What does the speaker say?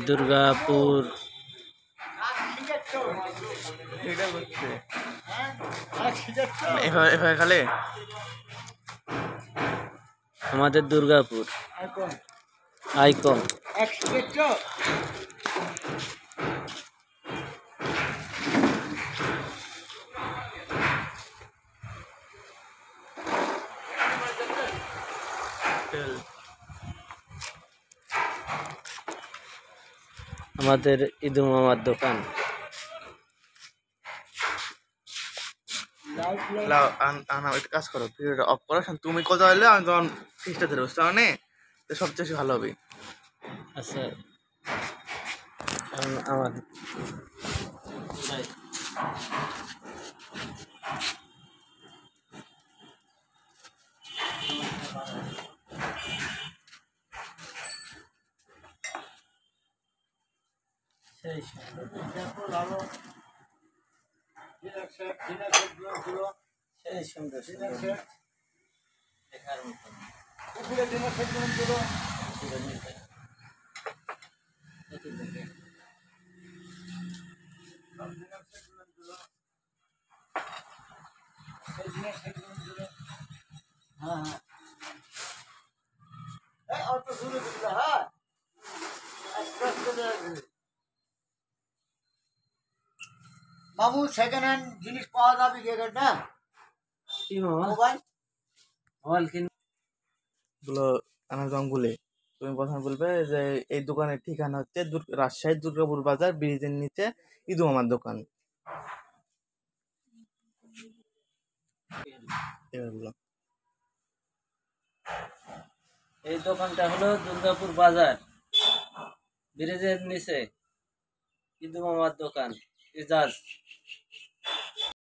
দুর্গাপুর এভাবে খালে আমাদের দুর্গাপুর আইকন আমাদের ইদু মামার দোকান কাজ করো, ভিডিওটা অফ করো। তুমি কথা হলে আমি তখন ফিসটা ধরে বসতে মানে সবচেয়ে বেশি ভালো হবে। আচ্ছা আমার সেই সুন্দর দেখার মতন মামু সেকেন্ড হ্যান্ড জিনিস পাওয়া যাবে কি না? কি মামা মোবাইল মোবাইল কিন গুলো অ্যামাজন গুলে তুমি প্রথমে বলবে যে এই দোকানের ঠিকানা হচ্ছে রাজশাহী দুর্গাপুর বাজার, ব্রিজের নিচে ইদু মামার দোকান। এই দোকানটা হলো দুর্গাপুর বাজার ব্রিজের নিচে ইদু মামার দোকান এজাজ।